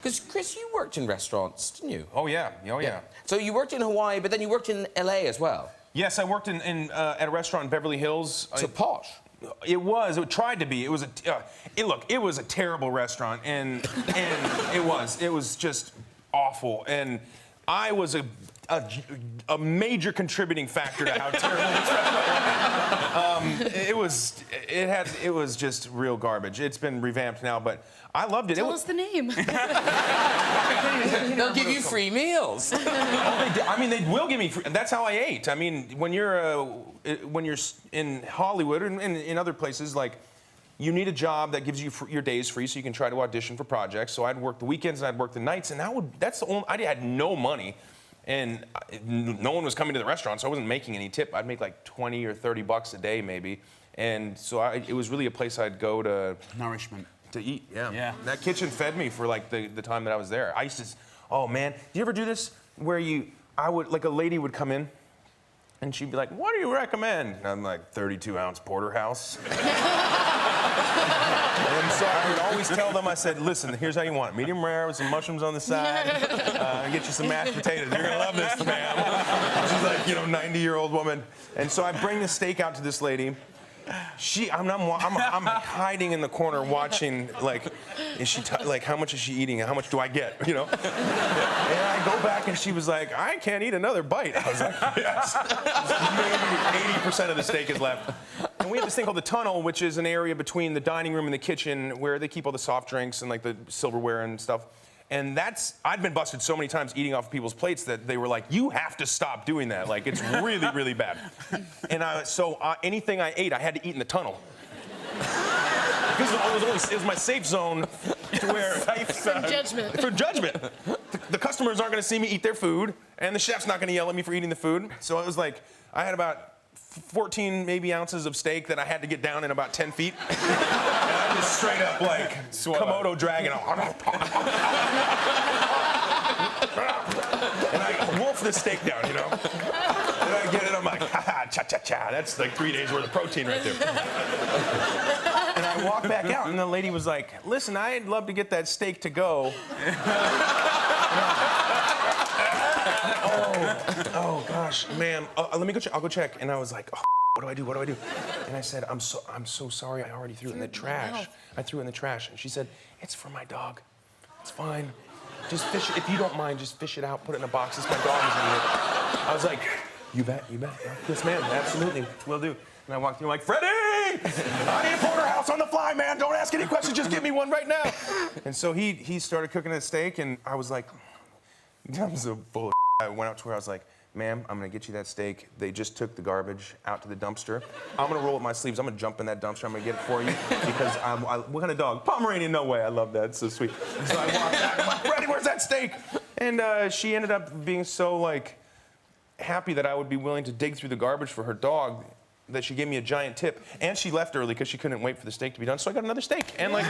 Because, Chris, you worked in restaurants, didn't you? Oh, yeah. Oh, yeah. So you worked in Hawaii, but then you worked in L.A. as well? Yes, I worked at a restaurant in Beverly Hills. So posh. It was. It tried to be. It was look. It was a terrible restaurant, and it was just awful. And I was a major contributing factor to how terrible this restaurant was. It was just real garbage. It's been revamped now, but I loved it. Tell us the name. They'll give you free meals. I mean, they will give me free. That's how I ate. I mean, when you're in Hollywood and in other places, like, you need a job that gives you your days free so you can try to audition for projects. So I'd work the weekends and I'd work the nights, and that's the only. I had no money, and no one was coming to the restaurant, so I wasn't making any tip. I'd make like 20 or 30 bucks a day maybe, and so it was really a place I'd go to. Nourishment. To eat, yeah. Yeah. That kitchen fed me for like the time that I was there. I used to, oh man, do you ever do this where a lady would come in and she'd be like, what do you recommend? And I'm like, 32-ounce porterhouse. And so I would always tell them, I said, listen, here's how you want it. Medium rare with some mushrooms on the side. Get you some mashed potatoes. You're gonna love this, ma'am. She's like, 90-year-old woman. And so I bring the steak out to this lady. I'm hiding in the corner watching, like, how much is she eating? How much do I get, And I go back and she was like, I can't eat another bite. I was like, yes. Maybe 80% of the steak is left. And we have this thing called the tunnel, which is an area between the dining room and the kitchen where they keep all the soft drinks and like the silverware and stuff. And I'd been busted so many times eating off people's plates that they were like, you have to stop doing that. Like, it's really, really bad. And so anything I ate, I had to eat in the tunnel. Because it was my safe zone to where... From judgment. For judgment. The customers aren't going to see me eat their food, and the chef's not going to yell at me for eating the food. So it was like, I had about 14 maybe ounces of steak that I had to get down in about 10 feet. And I just straight up like Komodo dragon. And I wolf the steak down, And I get it, I'm like, ha-ha, cha-cha-cha. That's like 3 days worth of protein right there. And I walk back out, and the lady was like, listen, I'd love to get that steak to go. Oh gosh, ma'am. Let me go check. I'll go check. And I was like, oh, what do I do? And I said, I'm so sorry. I already threw it in the trash. I threw it in the trash. And she said, it's for my dog. It's fine. Just fish it. If you don't mind, just fish it out. Put it in a box. It's my dog is in it. I was like, you bet. Yes, ma'am. Absolutely. Will do. And I walked through like, Freddie! I need a porterhouse on the fly, man. Don't ask any questions. Just give me one right now. And so he started cooking the steak, and I was like, I'm so full of I went out to where I was like, ma'am, I'm gonna get you that steak. They just took the garbage out to the dumpster. I'm gonna roll up my sleeves. I'm gonna jump in that dumpster. I'm gonna get it for you because what kind of dog? Pomeranian, no way. I love that. It's so sweet. So I walked back. I'm like, Freddie, where's that steak? And she ended up being so like happy that I would be willing to dig through the garbage for her dog that she gave me a giant tip. And she left early because she couldn't wait for the steak to be done. So I got another steak. And like.